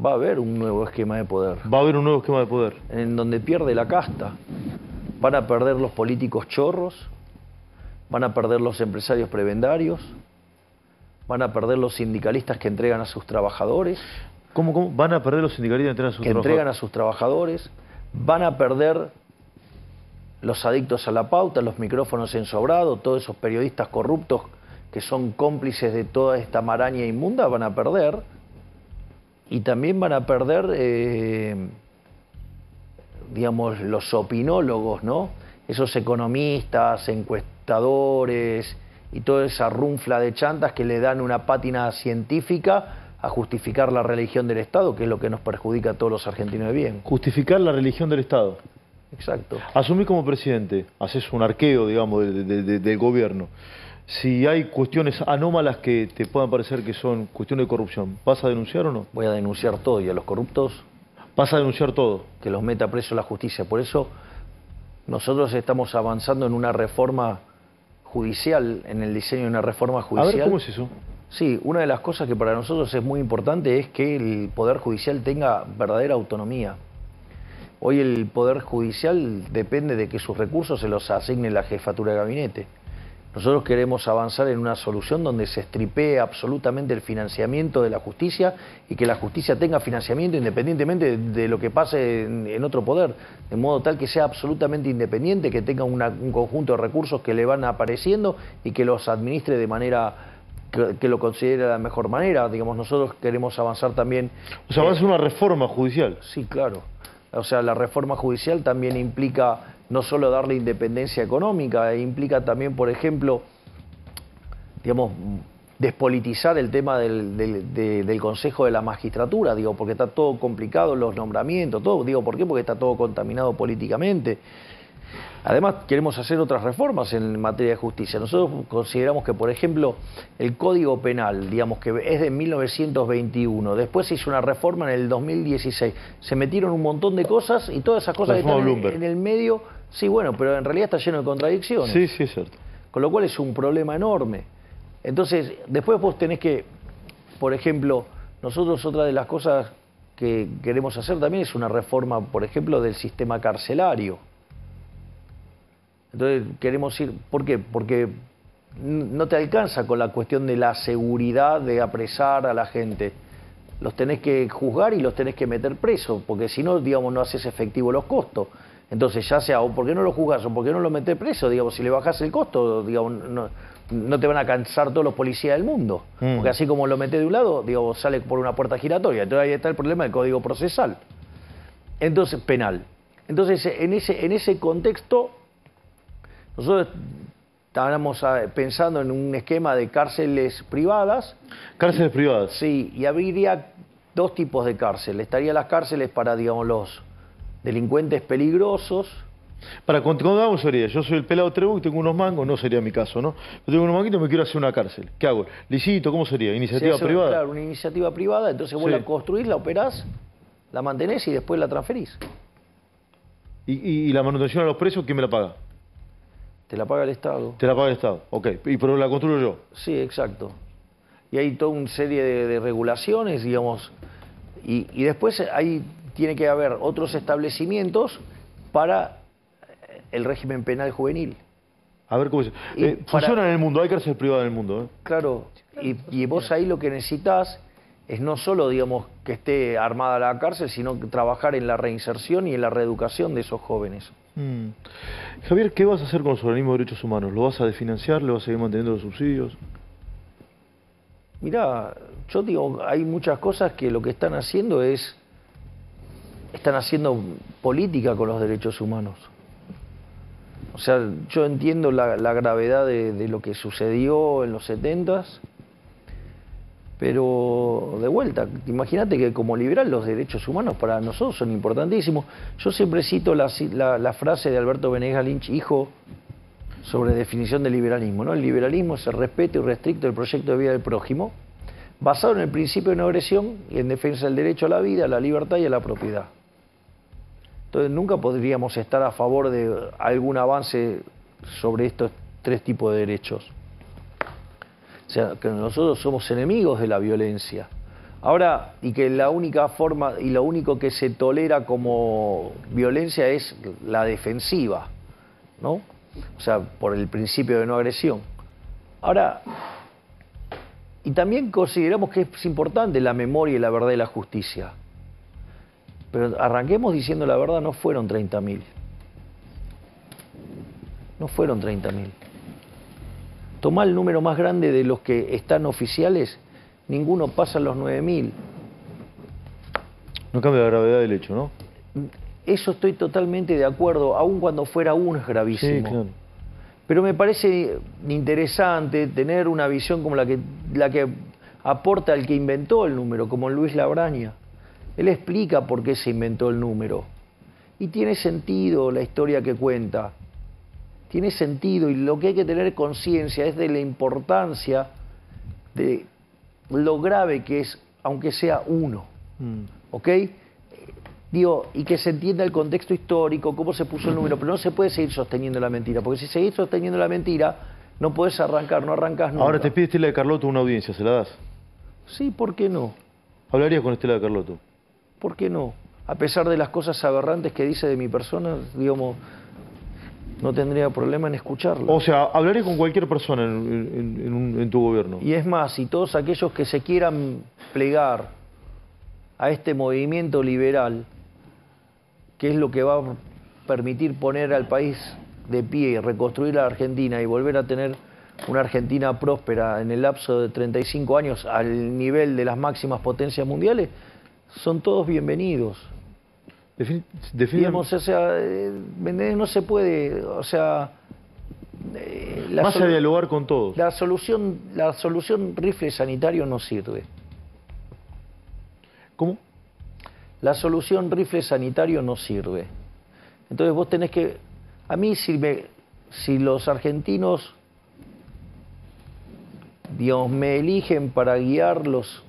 Va a haber un nuevo esquema de poder. Va a haber un nuevo esquema de poder. En donde pierde la casta. Van a perder los políticos chorros, van a perder los empresarios prebendarios, van a perder los sindicalistas que entregan a sus trabajadores. ¿Cómo? ¿Van a perder los sindicalistas que entregan a sus trabajadores? Van a perder los adictos a la pauta, los micrófonos ensobrados, todos esos periodistas corruptos que son cómplices de toda esta maraña inmunda, van a perder. Y también van a perder, digamos, los opinólogos, ¿no? Esos economistas, encuestadores y toda esa runfla de chantas que le dan una pátina científica a justificar la religión del Estado, que es lo que nos perjudica a todos los argentinos de bien. Justificar la religión del Estado. Exacto. Asumís como presidente, haces un arqueo, digamos, del gobierno. Si hay cuestiones anómalas que te puedan parecer que son cuestiones de corrupción, ¿vas a denunciar o no? Voy a denunciar todo, y a los corruptos... ¿Vas a denunciar todo? Que los meta preso la justicia. Por eso nosotros estamos avanzando en una reforma judicial, en el diseño de una reforma judicial. A ver, ¿cómo es eso? Sí, una de las cosas que para nosotros es muy importante es que el Poder Judicial tenga verdadera autonomía. Hoy el Poder Judicial depende de que sus recursos se los asigne la jefatura de gabinete. Nosotros queremos avanzar en una solución donde se estripee absolutamente el financiamiento de la justicia y que la justicia tenga financiamiento independientemente de lo que pase en otro poder, de modo tal que sea absolutamente independiente, que tenga un conjunto de recursos que le van apareciendo y que los administre de manera que lo considere de la mejor manera. Digamos, nosotros queremos avanzar también... O sea, va a ser una reforma judicial. Sí, claro. O sea, la reforma judicial también implica no solo darle independencia económica, implica también, por ejemplo, digamos, despolitizar el tema del Consejo de la Magistratura, digo, porque está todo complicado, los nombramientos, todo. Digo, ¿por qué? Porque está todo contaminado políticamente. Además, queremos hacer otras reformas en materia de justicia. Nosotros consideramos que, por ejemplo, el Código Penal, digamos que es de 1921, después se hizo una reforma en el 2016, se metieron un montón de cosas y todas esas cosas que están en el medio, sí, bueno, pero en realidad está lleno de contradicciones. Sí, sí, es cierto. Con lo cual es un problema enorme. Entonces, después vos tenés que, por ejemplo, nosotros otra de las cosas que queremos hacer también es una reforma, por ejemplo, del sistema carcelario. Entonces queremos ir, ¿por qué? Porque no te alcanza con la cuestión de la seguridad de apresar a la gente. Los tenés que juzgar y los tenés que meter presos, porque si no, digamos, no haces efectivo los costos. Entonces ya sea, o por qué no lo juzgás, o por qué no lo metés preso, digamos, si le bajás el costo, digamos, no te van a cansar todos los policías del mundo. Porque así como lo metés de un lado, digamos, sale por una puerta giratoria. Entonces ahí está el problema del Código Procesal. Entonces, penal. Entonces, en ese contexto, nosotros estábamos pensando en un esquema de cárceles privadas. ¿Cárceles privadas? Sí, y habría dos tipos de cárcel. Estarían las cárceles para, digamos, los delincuentes peligrosos. ¿Cómo vamos sería? Yo soy el pelado Trebuch, tengo unos mangos, no sería mi caso, ¿no? Yo tengo unos manguitos y me quiero hacer una cárcel. ¿Qué hago? ¿Licito? ¿Cómo sería? ¿Iniciativa privada? Claro, una iniciativa privada, entonces vos la construís, la operás, la mantenés y después la transferís. ¿Y la manutención a los presos quién me la paga? Te la paga el Estado. Te la paga el Estado, ok. ¿Pero la construyo yo? Sí, exacto. Y hay toda una serie de regulaciones, digamos, y después ahí tiene que haber otros establecimientos para el régimen penal juvenil. A ver cómo es. Funciona en el mundo, hay cárceles privadas en el mundo. Claro, y vos ahí lo que necesitas es no solo, digamos, que esté armada la cárcel, sino que trabajar en la reinserción y en la reeducación de esos jóvenes. Javier, ¿qué vas a hacer con los organismos de derechos humanos? ¿Lo vas a desfinanciar? ¿Le vas a seguir manteniendo los subsidios? Mirá, yo digo, hay muchas cosas que lo que están haciendo política con los derechos humanos. O sea, yo entiendo la gravedad de lo que sucedió en los 70s, pero de vuelta, imagínate que como liberal los derechos humanos para nosotros son importantísimos. Yo siempre cito la frase de Alberto Venegas Lynch, hijo, sobre definición de liberalismo, ¿no? El liberalismo es el respeto irrestricto del proyecto de vida del prójimo, basado en el principio de no agresión y en defensa del derecho a la vida, a la libertad y a la propiedad. Entonces nunca podríamos estar a favor de algún avance sobre estos tres tipos de derechos. O sea, que nosotros somos enemigos de la violencia. Ahora, y que la única forma y lo único que se tolera como violencia es la defensiva, ¿no? O sea, por el principio de no agresión. Ahora, y también consideramos que es importante la memoria y la verdad y la justicia. Pero arranquemos diciendo la verdad, no fueron 30.000. No fueron 30.000. Tomá el número más grande de los que están oficiales, ninguno pasa los 9.000. No cambia la gravedad del hecho, ¿no? Eso estoy totalmente de acuerdo, aun cuando fuera uno es gravísimo. Sí, claro. Pero me parece interesante tener una visión como la que aporta el que inventó el número, como Luis Labraña. Él explica por qué se inventó el número. Y tiene sentido la historia que cuenta. Tiene sentido, y lo que hay que tener conciencia es de la importancia de lo grave que es, aunque sea uno. ¿Ok? Digo, y que se entienda el contexto histórico, cómo se puso el número, pero no se puede seguir sosteniendo la mentira, porque si seguís sosteniendo la mentira, no podés arrancar, no arrancás nunca. Ahora te pide Estela de Carlotto una audiencia, ¿se la das? Sí, ¿por qué no? ¿Hablarías con Estela de Carlotto? ¿Por qué no? A pesar de las cosas aberrantes que dice de mi persona, digamos, no tendría problema en escucharlo. O sea, hablarías con cualquier persona en tu gobierno. Y es más, si todos aquellos que se quieran plegar a este movimiento liberal, que es lo que va a permitir poner al país de pie y reconstruir la Argentina y volver a tener una Argentina próspera en el lapso de 35 años al nivel de las máximas potencias mundiales, son todos bienvenidos. Digamos, o sea, no se puede, o sea... Más a dialogar con todos. La solución rifle sanitario no sirve. ¿Cómo? La solución rifle sanitario no sirve. Entonces vos tenés que... A mí si los argentinos, digamos, me eligen para guiar los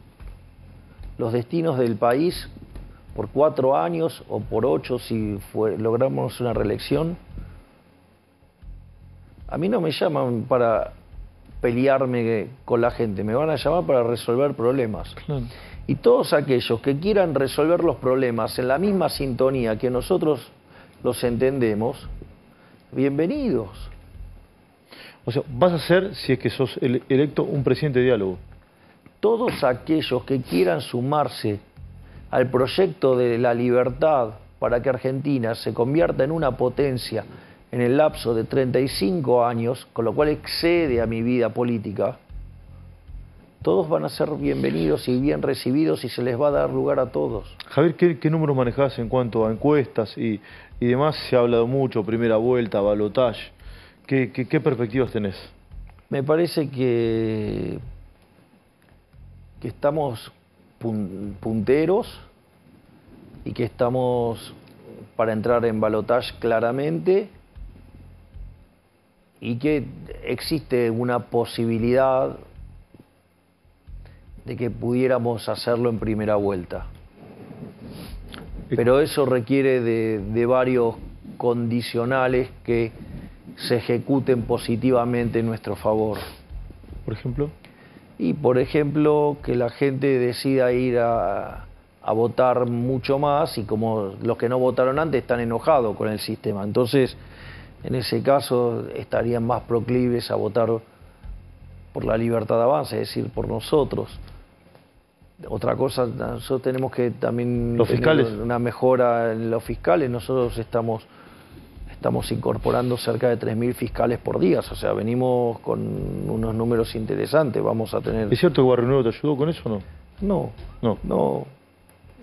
destinos del país por 4 años o por 8 si logramos una reelección, a mí no me llaman para pelearme con la gente, me van a llamar para resolver problemas. Claro. Y todos aquellos que quieran resolver los problemas en la misma sintonía que nosotros los entendemos, bienvenidos. O sea, vas a ser, si es que sos electo, un presidente de diálogo. Todos aquellos que quieran sumarse al proyecto de la libertad para que Argentina se convierta en una potencia en el lapso de 35 años, con lo cual excede a mi vida política, todos van a ser bienvenidos y bien recibidos y se les va a dar lugar a todos. Javier, ¿qué números manejás en cuanto a encuestas y demás? Se ha hablado mucho, primera vuelta, balotaje. ¿Qué perspectivas tenés? Me parece que estamos punteros y que estamos para entrar en balotaje claramente y que existe una posibilidad de que pudiéramos hacerlo en primera vuelta. Pero eso requiere de varios condicionales que se ejecuten positivamente en nuestro favor. ¿Por ejemplo? Y por ejemplo, que la gente decida ir a votar mucho más, y como los que no votaron antes están enojados con el sistema, entonces en ese caso estarían más proclives a votar por la libertad de avance, es decir, por nosotros. Otra cosa, nosotros tenemos que también los fiscales, una mejora en los fiscales. Nosotros estamos incorporando cerca de 3.000 fiscales por día, o sea, venimos con unos números interesantes. Vamos a tener... ¿Es cierto que Barrio Nuevo te ayudó con eso o no?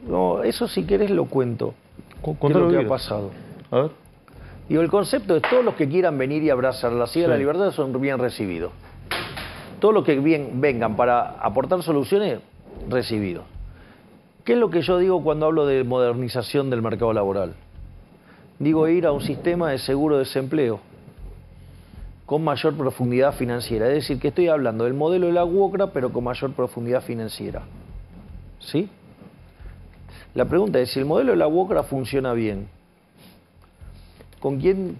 No, eso si querés lo cuento. ¿Qué es lo que ha pasado? A ver. Digo, el concepto es todos los que quieran venir y abrazar la silla de la libertad son bien recibidos. Todos los que vengan para aportar soluciones, recibidos. ¿Qué es lo que yo digo cuando hablo de modernización del mercado laboral? Digo, ir a un sistema de seguro de desempleo con mayor profundidad financiera. Es decir, que estoy hablando del modelo de la UOCRA, pero con mayor profundidad financiera. ¿Sí? La pregunta es, si el modelo de la UOCRA funciona bien, ¿con quién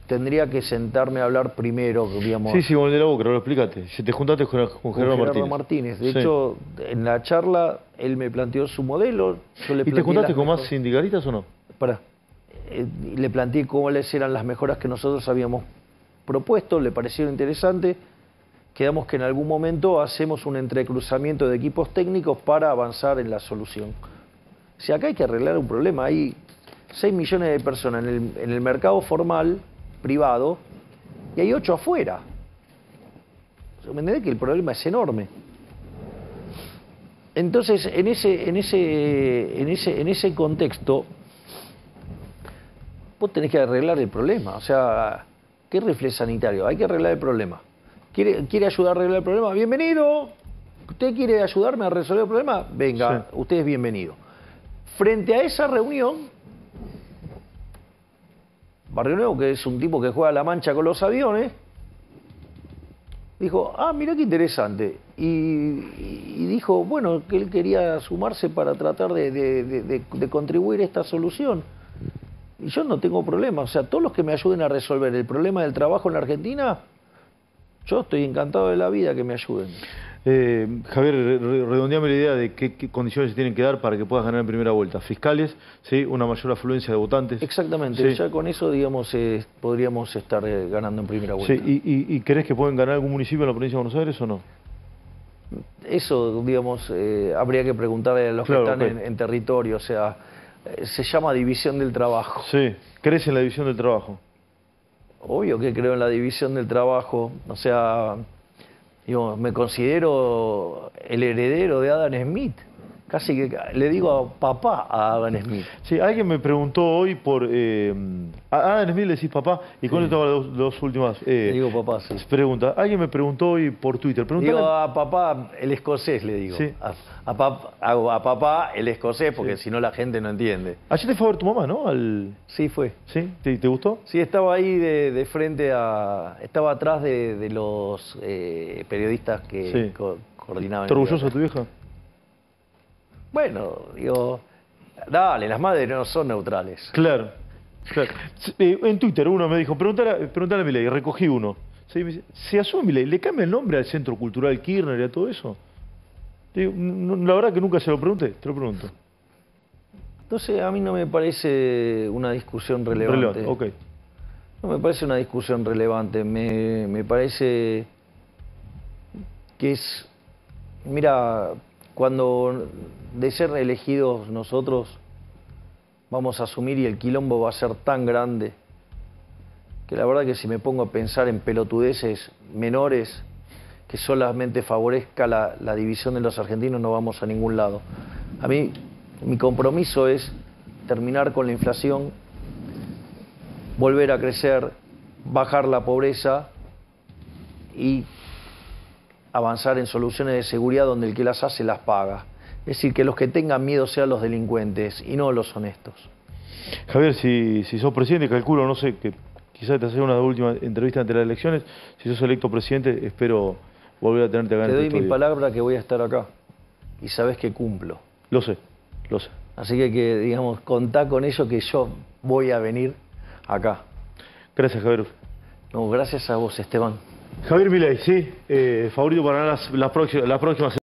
tendría que sentarme a hablar primero, digamos? Sí, con el de la UOCRA, lo explícate. Si te juntaste con Gerardo Martínez. De hecho, en la charla, él me planteó su modelo. Yo le ¿Y te juntaste con más sindicalistas o no? Le planteé cuáles eran las mejoras que nosotros habíamos propuesto, le parecieron interesantes. Quedamos que en algún momento hacemos un entrecruzamiento de equipos técnicos para avanzar en la solución. Si acá hay que arreglar un problema, hay 6 millones de personas en el mercado formal, privado, y hay 8 afuera. ¿Me entendés que el problema es enorme? Entonces, en ese contexto, vos tenés que arreglar el problema. O sea, ¿qué rifle sanitario? Hay que arreglar el problema. ¿Quiere ayudar a arreglar el problema? ¡Bienvenido! ¿Usted quiere ayudarme a resolver el problema? Venga, usted es bienvenido. Frente a esa reunión, Barrio Nuevo, que es un tipo que juega a la mancha con los aviones, dijo, mirá qué interesante. Y dijo, bueno, que él quería sumarse para tratar de contribuir a esta solución. Y yo no tengo problema. O sea, todos los que me ayuden a resolver el problema del trabajo en la Argentina, yo estoy encantado de la vida que me ayuden. Javier, redondeame la idea de qué condiciones se tienen que dar para que puedas ganar en primera vuelta. Fiscales, ¿sí? Una mayor afluencia de votantes. Exactamente, sí. Ya con eso, digamos, podríamos estar ganando en primera vuelta. Sí. ¿Y crees que pueden ganar algún municipio en la provincia de Buenos Aires o no? Eso, digamos, habría que preguntarle a los que están en territorio. O sea, se llama división del trabajo. Sí, ¿crees en la división del trabajo? Obvio que creo en la división del trabajo. O sea, digo, me considero el heredero de Adam Smith. Casi que le digo a papá a Adam Smith. Sí, alguien me preguntó hoy por... a Adam Smith le decís papá, y con esto las dos últimas le digo papá, sí. Pregunta. Alguien me preguntó hoy por Twitter. Digo a papá el escocés, le digo. Sí. A papá el escocés, porque si no la gente no entiende. Ayer te fue a ver tu mamá, ¿no? Sí, fue. ¿Sí? ¿Te gustó? Sí, estaba ahí de frente a... Estaba atrás de los periodistas que coordinaban. ¿Estás orgulloso de tu vieja? Bueno, digo, dale, las madres no son neutrales. Claro. En Twitter uno me dijo, preguntale a Milei, recogí uno. Sí, me dice, ¿se asume Milei? ¿Le cambia el nombre al Centro Cultural Kirchner y a todo eso? Digo, la verdad que nunca se lo pregunté, te lo pregunto. Entonces a mí no me parece una discusión relevante. No me parece una discusión relevante, me parece que es... Mira, cuando de ser elegidos nosotros vamos a asumir y el quilombo va a ser tan grande que la verdad que si me pongo a pensar en pelotudeces menores que solamente favorezca la división de los argentinos no vamos a ningún lado. A mí mi compromiso es terminar con la inflación, volver a crecer, bajar la pobreza y avanzar en soluciones de seguridad donde el que las hace las paga. Es decir, que los que tengan miedo sean los delincuentes y no los honestos. Javier, si sos presidente, calculo, no sé, que quizás te hacer una última entrevista ante las elecciones, si sos electo presidente, espero volver a tenerte acá en Te doy mi palabra que voy a estar acá y sabes que cumplo. Lo sé. Así que digamos, contá con ello que yo voy a venir acá. Gracias, Javier. No, gracias a vos, Esteban. Javier Milei, sí, favorito para las próximas